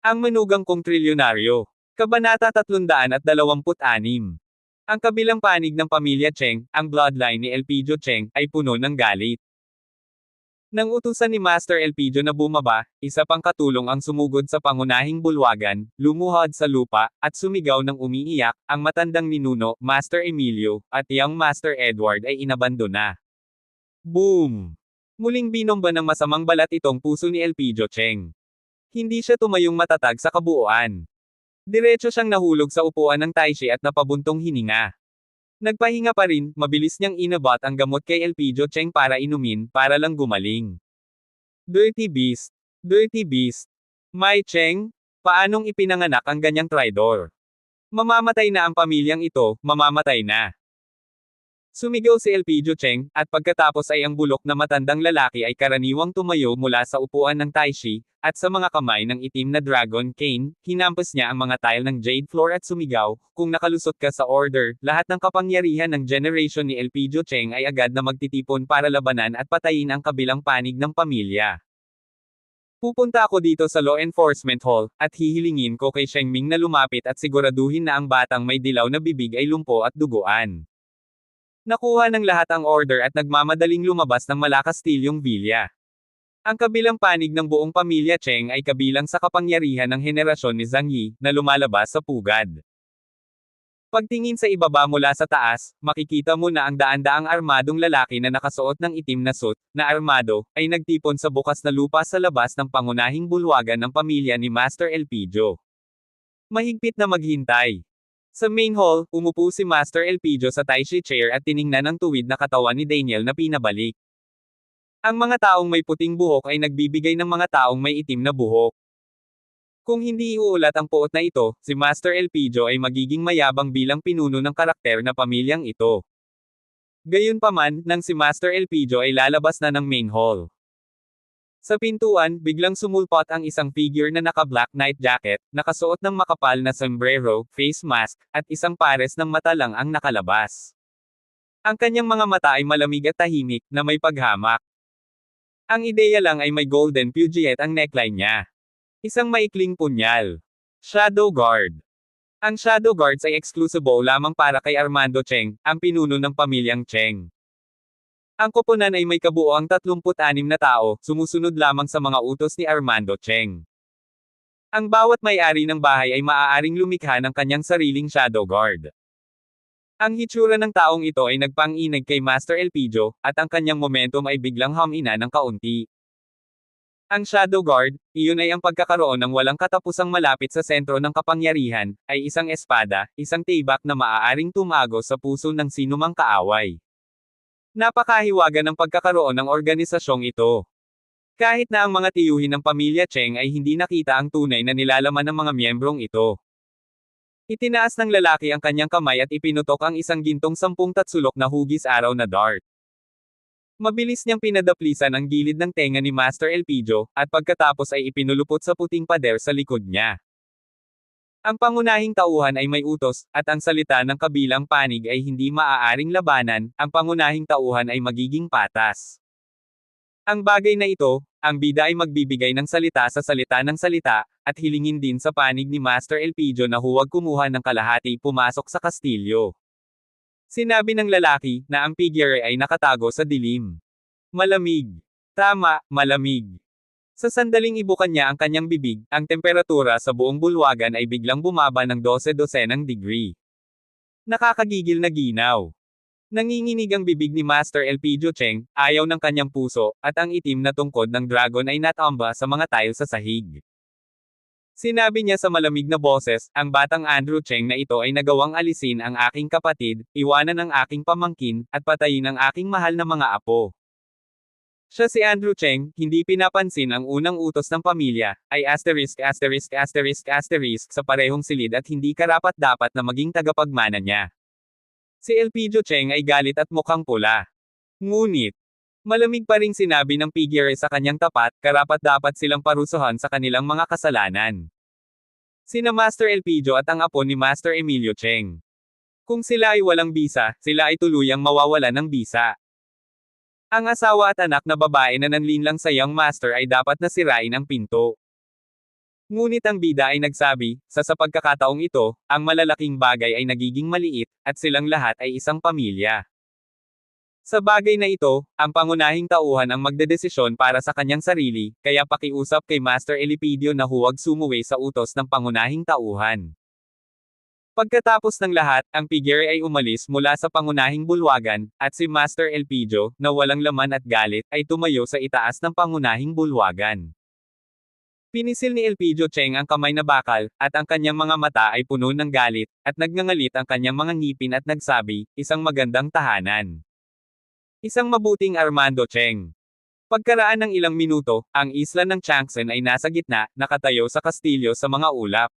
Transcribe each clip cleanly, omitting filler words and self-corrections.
Ang manugang kong trilyonaryo. Kabanata 326. Ang kabilang panig ng pamilya Cheng, ang bloodline ni Elpidio Cheng, ay puno ng galit. Nang utusan ni Master Elpidio na bumaba, isa pang katulong ang sumugod sa pangunahing bulwagan, lumuhod sa lupa, at sumigaw ng umiiyak, ang matandang ninuno, Master Emilio, at young Master Edward ay inabandona. Boom! Muling binomba ng masamang balat itong puso ni Elpidio Cheng. Hindi siya tumayong matatag sa kabuuan. Diretso siyang nahulog sa upuan ng Taishi at napabuntong hininga. Nagpahinga pa rin, mabilis niyang inabot ang gamot kay Elpidio Cheng para inumin, para lang gumaling. Dirty beast. Dirty beast. Mai Cheng, paanong ipinanganak ang ganyang traidor? Mamamatay na ang pamilyang ito, mamamatay na. Sumigaw si Elpidio Cheng, at pagkatapos ay ang bulok na matandang lalaki ay karaniwang tumayo mula sa upuan ng Taishi, at sa mga kamay ng itim na dragon cane, hinampas niya ang mga tile ng jade floor at sumigaw, kung nakalusot ka sa order, lahat ng kapangyarihan ng generation ni Elpidio Cheng ay agad na magtitipon para labanan at patayin ang kabilang panig ng pamilya. Pupunta ako dito sa Law Enforcement Hall, at hihilingin ko kay Shengming na lumapit at siguraduhin na ang batang may dilaw na bibig ay lumpo at duguan. Nakuha ng lahat ang order at nagmamadaling lumabas ng Malakastilyong Villa. Ang kabilang panig ng buong pamilya Cheng ay kabilang sa kapangyarihan ng henerasyon ni Zhang Yi, na lumalabas sa pugad. Pagtingin sa ibaba mula sa taas, makikita mo na ang daan-daang armadong lalaki na nakasuot ng itim na suit, na armado, ay nagtipon sa bukas na lupa sa labas ng pangunahing bulwagan ng pamilya ni Master Elpidio. Mahigpit na maghintay. Sa main hall, umupo si Master Elpidio sa Taishi chair at tiningnan ang tuwid na katawan ni Daniel na pinabalik. Ang mga taong may puting buhok ay nagbibigay ng mga taong may itim na buhok. Kung hindi iuulat ang puot na ito, si Master Elpidio ay magiging mayabang bilang pinuno ng karakter na pamilyang ito. Gayunpaman, nang si Master Elpidio ay lalabas na ng main hall. Sa pintuan, biglang sumulpot ang isang figure na naka-black night jacket, nakasuot ng makapal na sombrero, face mask, at isang pares ng mata lang ang nakalabas. Ang kanyang mga mata ay malamig at tahimik, na may paghamak. Ang ideya lang ay may golden pugiet ang neckline niya. Isang maikling punyal. Shadow Guard. Ang Shadow Guards ay exclusibo lamang para kay Armando Cheng, ang pinuno ng pamilyang Cheng. Ang koponan ay may kabuoang 36 na tao, sumusunod lamang sa mga utos ni Armando Cheng. Ang bawat may-ari ng bahay ay maaaring lumikha ng kanyang sariling Shadow Guard. Ang hitsura ng taong ito ay nagpang-inig kay Master Elpidio, at ang kanyang momentum ay biglang humina ng kaunti. Ang Shadow Guard, iyon ay ang pagkakaroon ng walang katapusang malapit sa sentro ng kapangyarihan, ay isang espada, isang tibak na maaaring tumago sa puso ng sinumang kaaway. Napakahiwaga ng pagkakaroon ng organisasyong ito. Kahit na ang mga tiyuhin ng pamilya Cheng ay hindi nakita ang tunay na nilalaman ng mga miyembrong ito. Itinaas ng lalaki ang kanyang kamay at ipinutok ang isang gintong 10 tatsulok na hugis araw na dart. Mabilis niyang pinadaplisan ang gilid ng tenga ni Master Elpidio, at pagkatapos ay ipinulupot sa puting pader sa likod niya. Ang pangunahing tauhan ay may utos, at ang salita ng kabilang panig ay hindi maaaring labanan, ang pangunahing tauhan ay magiging patas. Ang bagay na ito, ang bida ay magbibigay ng salita sa salita ng salita, at hilingin din sa panig ni Master Elpidio na huwag kumuha ng kalahati pumasok sa kastilyo. Sinabi ng lalaki, na ang figure ay nakatago sa dilim. Malamig. Tama, malamig. Sa sandaling ibukan niya ang kanyang bibig, ang temperatura sa buong bulwagan ay biglang bumaba ng 12 degree. Nakakagigil na ginaw. Nanginginig ang bibig ni Master Elpidio Cheng, ayaw ng kanyang puso, at ang itim na tungkod ng dragon ay natamba sa mga tile sa sahig. Sinabi niya sa malamig na boses, ang batang Andrew Cheng na ito ay nagawang alisin ang aking kapatid, iwanan ang aking pamangkin, at patayin ang aking mahal na mga apo. Siya si Andrew Cheng, hindi pinapansin ang unang utos ng pamilya, ay ***** sa parehong silid at hindi karapat-dapat na maging tagapagmana niya. Si Elpidio Cheng ay galit at mukhang pula. Ngunit, malamig pa ring sinabi ng figure sa kanyang tapat, karapat-dapat silang parusahan sa kanilang mga kasalanan. Sina Master Elpidio at ang apo ni Master Emilio Cheng. Kung sila ay walang bisa, sila ay tuluyang mawawala ng bisa. Ang asawa at anak na babae na nanlinlang sa young master ay dapat na sirain ang pinto. Ngunit ang bida ay nagsabi, sa pagkakataong ito, ang malalaking bagay ay nagiging maliit, at silang lahat ay isang pamilya. Sa bagay na ito, ang pangunahing tauhan ang magdedesisyon para sa kanyang sarili, kaya pakiusap kay Master Elipidio na huwag sumuway sa utos ng pangunahing tauhan. Pagkatapos ng lahat, ang figure ay umalis mula sa pangunahing bulwagan, at si Master Elpidio, na walang laman at galit, ay tumayo sa itaas ng pangunahing bulwagan. Pinisil ni Elpidio Cheng ang kamay na bakal, at ang kanyang mga mata ay puno ng galit, at nagngangalit ang kanyang mga ngipin at nagsabi, isang magandang tahanan. Isang mabuting Armando Cheng. Pagkaraan ng ilang minuto, ang isla ng Changsan ay nasa gitna, nakatayo sa kastilyo sa mga ulap.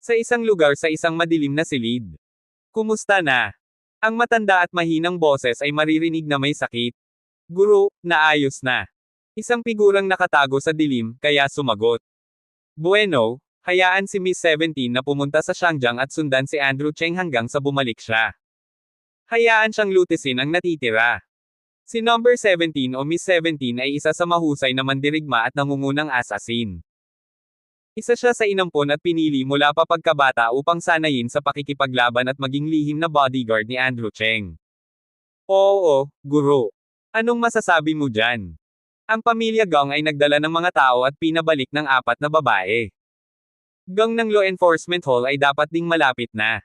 Sa isang lugar sa isang madilim na silid. Kumusta na? Ang matanda at mahinang boses ay maririnig na may sakit. Guro, naayos na. Isang figurang nakatago sa dilim, kaya sumagot. Bueno, hayaan si Miss 17 na pumunta sa Shangjiang at sundan si Andrew Cheng hanggang sa bumalik siya. Hayaan siyang lutisin ang natitira. Si number 17 o Miss 17 ay isa sa mahusay na mandirigma at nangungunang assassin. Isa siya sa inampon at pinili mula pa pagkabata upang sanayin sa pakikipaglaban at maging lihim na bodyguard ni Andrew Cheng. Oo, guro. Anong masasabi mo dyan? Ang pamilya Gong ay nagdala ng mga tao at pinabalik ng 4 na babae. Gong ng Law Enforcement Hall ay dapat ding malapit na.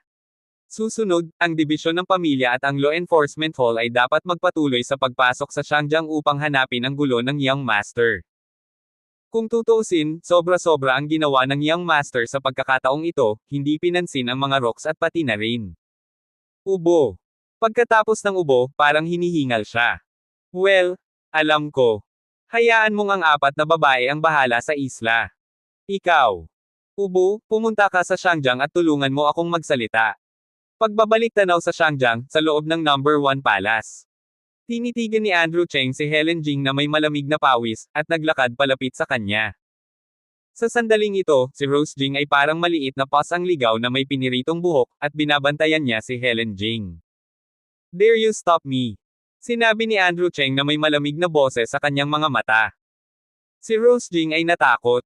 Susunod, ang dibisyon ng pamilya at ang Law Enforcement Hall ay dapat magpatuloy sa pagpasok sa Shangjiang upang hanapin ang gulo ng Young Master. Kung tutuusin, sobra-sobra ang ginawa ng Young Master sa pagkakataong ito, hindi pinansin ang mga rocks at pati na rin. Ubo. Pagkatapos ng ubo, parang hinihingal siya. Well, alam ko. Hayaan mong ang 4 na babae ang bahala sa isla. Ikaw. Ubo, pumunta ka sa Shangjiang at tulungan mo akong magsalita. Pagbabalik tanaw sa Shangjiang, sa loob ng number 1 palace. Tinitigan ni Andrew Cheng si Helen Jing na may malamig na pawis, at naglakad palapit sa kanya. Sa sandaling ito, si Rose Jing ay parang maliit na pas ang ligaw na may piniritong buhok, at binabantayan niya si Helen Jing. Dare you stop me? Sinabi ni Andrew Cheng na may malamig na boses sa kanyang mga mata. Si Rose Jing ay natakot.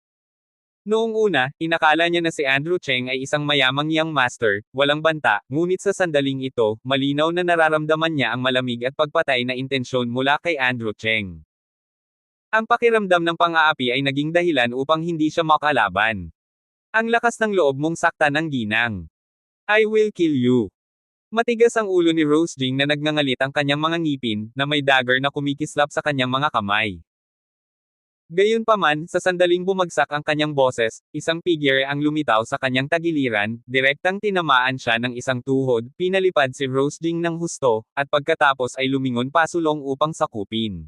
Noong una, inakala niya na si Andrew Cheng ay isang mayamang Young Master, walang banta, ngunit sa sandaling ito, malinaw na nararamdaman niya ang malamig at pagpatay na intensyon mula kay Andrew Cheng. Ang pakiramdam ng pang-aapi ay naging dahilan upang hindi siya makalaban. Ang lakas ng loob mong saktan ang ginang. I will kill you. Matigas ang ulo ni Rose Jing na nagngangalit ang kanyang mga ngipin, na may dagger na kumikislap sa kanyang mga kamay. Gayunpaman, sa sandaling bumagsak ang kanyang boses, isang figure ang lumitaw sa kanyang tagiliran, direktang tinamaan siya ng isang tuhod, pinalipad si Rose Jing ng husto, at pagkatapos ay lumingon pasulong upang sakupin.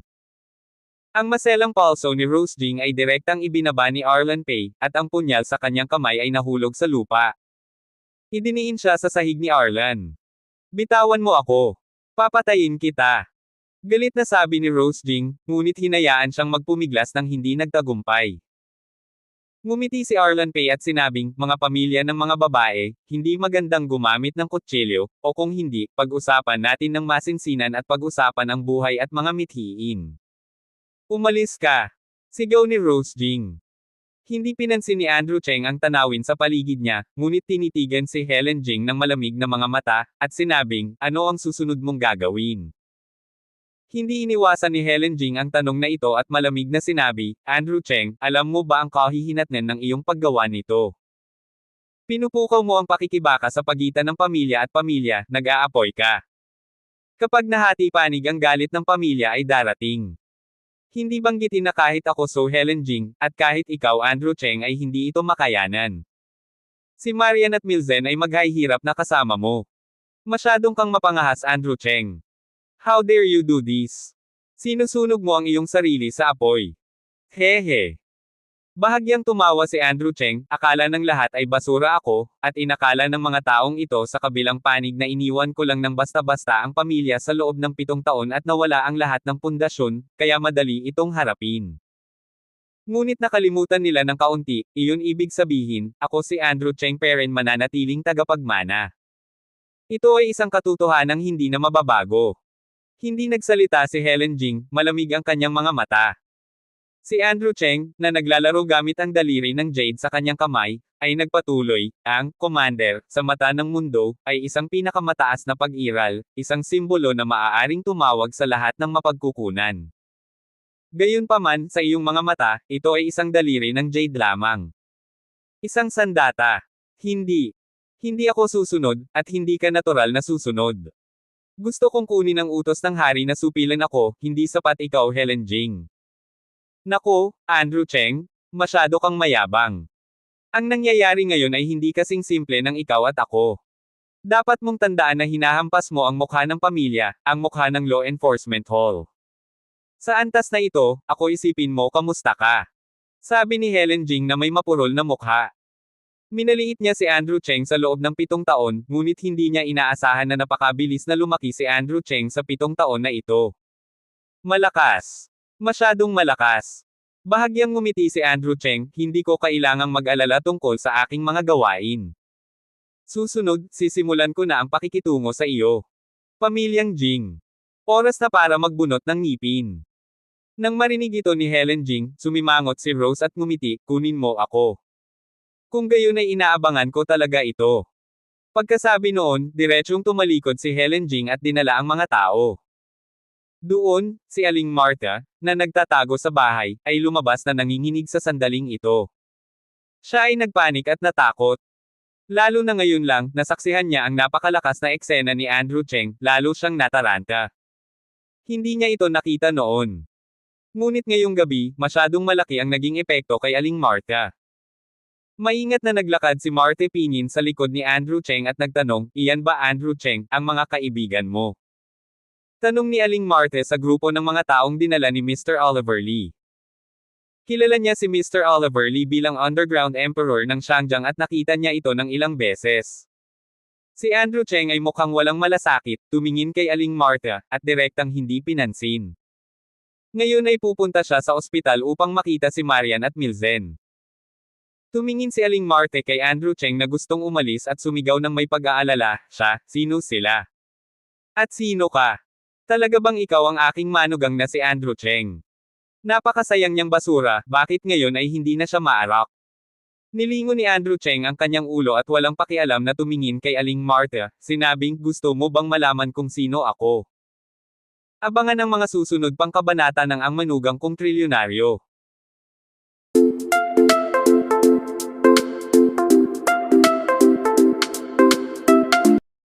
Ang maselang palso ni Rose Jing ay direktang ibinaba ni Arlan Pei, at ang punyal sa kanyang kamay ay nahulog sa lupa. Idiniin siya sa sahig ni Arlan. Bitawan mo ako. Papatayin kita. Galit na sabi ni Rose Jing, ngunit hinayaan siyang magpumiglas ng hindi nagtagumpay. Ngumiti si Arlan Pei at sinabing, mga pamilya ng mga babae, hindi magandang gumamit ng kutsilyo, o kung hindi, pag-usapan natin ng masinsinan at pag-usapan ang buhay at mga mithiin. Umalis ka! Sigaw ni Rose Jing. Hindi pinansin ni Andrew Cheng ang tanawin sa paligid niya, ngunit tinitigan si Helen Jing ng malamig na mga mata, at sinabing, ano ang susunod mong gagawin? Hindi iniwasan ni Helen Jing ang tanong na ito at malamig na sinabi, Andrew Cheng, alam mo ba ang kahihinatnan ng iyong paggawa nito? Pinupukaw mo ang pakikibaka sa pagitan ng pamilya at pamilya, nag-aapoy ka. Kapag nahati panig ang galit ng pamilya ay darating. Hindi banggitin na kahit ako so Helen Jing, at kahit ikaw Andrew Cheng ay hindi ito makayanan. Si Marian at Milzen ay maghahirap na kasama mo. Masyadong kang mapangahas Andrew Cheng. How dare you do this? Sinusunog mo ang iyong sarili sa apoy. Hehe. Bahagyang tumawa si Andrew Cheng, akala ng lahat ay basura ako, at inakala ng mga taong ito sa kabilang panig na iniwan ko lang ng basta-basta ang pamilya sa loob ng 7 taon at nawala ang lahat ng pundasyon, kaya madali itong harapin. Ngunit nakalimutan nila ng kaunti, iyon ibig sabihin, ako si Andrew Cheng Perrin mananatiling tagapagmana. Ito ay isang katotohanang hindi na mababago. Hindi nagsalita si Helen Jing, malamig ang kanyang mga mata. Si Andrew Cheng, na naglalaro gamit ang daliri ng jade sa kanyang kamay, ay nagpatuloy, ang Commander, sa mata ng mundo, ay isang pinakamataas na pag-iral, isang simbolo na maaaring tumawag sa lahat ng mapagkukunan. Gayunpaman, sa iyong mga mata, ito ay isang daliri ng jade lamang. Isang sandata. Hindi. Hindi ako susunod, at hindi ka natural na susunod. Gusto kong kunin ang utos ng hari na supilan ako, hindi sapat ikaw Helen Jing. Nako, Andrew Cheng, masyado kang mayabang. Ang nangyayari ngayon ay hindi kasing simple ng ikaw at ako. Dapat mong tandaan na hinahampas mo ang mukha ng pamilya, ang mukha ng law enforcement hall. Sa antas na ito, ako isipin mo kamusta ka. Sabi ni Helen Jing na may mapurol na mukha. Minaliit niya si Andrew Cheng sa loob ng 7 taon, ngunit hindi niya inaasahan na napakabilis na lumaki si Andrew Cheng sa 7 taon na ito. Malakas. Masyadong malakas. Bahagyang ngumiti si Andrew Cheng, hindi ko kailangang mag-alala tungkol sa aking mga gawain. Susunod, sisimulan ko na ang pakikitungo sa iyo. Pamilyang Jing. Oras na para magbunot ng ngipin. Nang marinig ito ni Helen Jing, sumimangot si Rose at ngumiti, kunin mo ako. Kung gayon ay inaabangan ko talaga ito. Pagkasabi noon, diretsyong tumalikod si Helen Jing at dinala ang mga tao. Doon, si Aling Martha, na nagtatago sa bahay, ay lumabas na nanginginig sa sandaling ito. Siya ay nagpanik at natakot. Lalo na ngayon lang, nasaksihan niya ang napakalakas na eksena ni Andrew Cheng, lalo siyang nataranta. Hindi niya ito nakita noon. Ngunit ngayong gabi, masyadong malaki ang naging epekto kay Aling Martha. Maingat na naglakad si Martha Pinyin sa likod ni Andrew Cheng at nagtanong, iyan ba Andrew Cheng, ang mga kaibigan mo? Tanong ni Aling Martha sa grupo ng mga taong dinala ni Mr. Oliver Lee. Kilala niya si Mr. Oliver Lee bilang Underground Emperor ng Xiangyang at nakita niya ito ng ilang beses. Si Andrew Cheng ay mukhang walang malasakit, tumingin kay Aling Martha, at direktang hindi pinansin. Ngayon ay pupunta siya sa ospital upang makita si Marian at Milzen. Tumingin si Aling Martha kay Andrew Cheng na gustong umalis at sumigaw ng may pag-aalala, siya, sino sila? At sino ka? Talaga bang ikaw ang aking manugang na si Andrew Cheng? Napakasayang niyang basura, bakit ngayon ay hindi na siya maarak? Nilingon ni Andrew Cheng ang kanyang ulo at walang pakialam na tumingin kay Aling Martha, sinabing, gusto mo bang malaman kung sino ako? Abangan ang mga susunod pang kabanata ng Ang Manugang Kong Trilyonaryo.